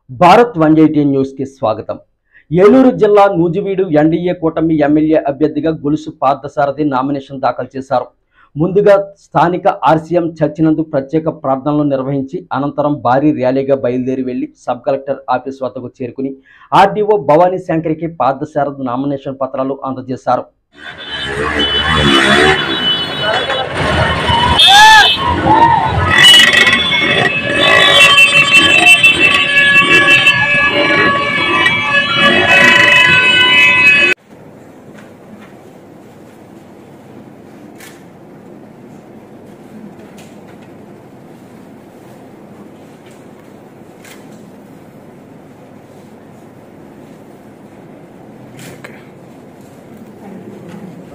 Bharat 180 news కి స్వాగతం. ఏలూరు జిల్లా నూజివీడు ఎన్డీఏ కూటమి ఎమ్మెల్యే అభ్యర్థిగా గొలుసు పార్థసారథి నామినేషన్ దాఖలు చేశారు. ముందుగా స్థానిక ఆర్సీఎం చర్చి నందు ప్రత్యేక ప్రార్థనలు నిర్వహించి అనంతరం భారీ ర్యాలీగా బయలుదేరి వెళ్లి సబ్ కలెక్టర్ ఆఫీస్ వద్దకు చేరుకుని ఆర్డీఓ భవానీ శంకర్కి పార్థసారథి నామినేషన్ పత్రాలు అందజేశారు.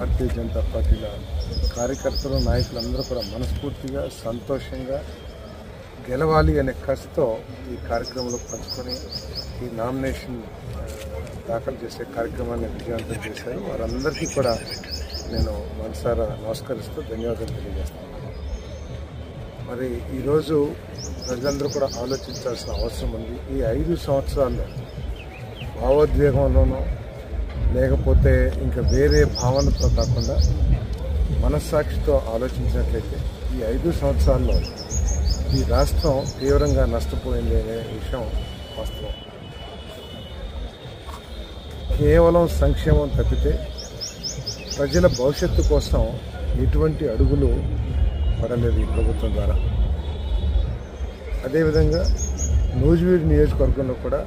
భారతీయ జనతా పార్టీల కార్యకర్తలు నాయకులందరూ కూడా మనస్ఫూర్తిగా సంతోషంగా గెలవాలి అనే కసితో ఈ కార్యక్రమంలో పంచుకొని ఈ నామినేషన్ దాఖలు చేసే కార్యక్రమాన్ని విజయవంతం చేశారు. వారందరికీ కూడా నేను మనసారా నమస్కరిస్తూ ధన్యవాదాలు తెలియజేస్తాను. మరి ఈరోజు ప్రజలందరూ కూడా ఆలోచించాల్సిన అవసరం ఉంది. ఈ 5 సంవత్సరాల్లో భావోద్వేగంలోనూ లేకపోతే ఇంకా వేరే భావనతో కాకుండా మనస్సాక్షితో ఆలోచించినట్లయితే ఈ 5 సంవత్సరాల్లో ఈ రాష్ట్రం తీవ్రంగా నష్టపోయింది అనే విషయం వాస్తవం. కేవలం సంక్షేమం తప్పితే ప్రజల భవిష్యత్తు కోసం ఎటువంటి అడుగులు పడలేదు ఈ ప్రభుత్వం ద్వారా. అదేవిధంగా నూజివీడు నియోజకవర్గంలో కూడా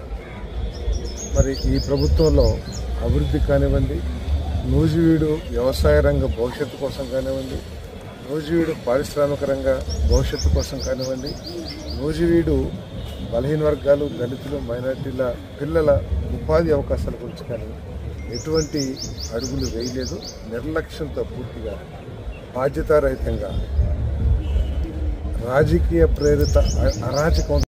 మరి ఈ ప్రభుత్వంలో అభివృద్ధి కానివ్వండి, నూజివీడు వ్యవసాయ రంగ భవిష్యత్తు కోసం కానివ్వండి, నూజివీడు పారిశ్రామిక రంగ భవిష్యత్తు కోసం కానివ్వండి, నూజివీడు బలహీన వర్గాలు, దళితులు, మైనారిటీల పిల్లల ఉపాధి అవకాశాల గురించి కానీ ఎటువంటి అడుగులు వేయలేదు. నిర్లక్ష్యంతో పూర్తిగా బాధ్యతారహితంగా రాజకీయ ప్రేరిత అరాచకం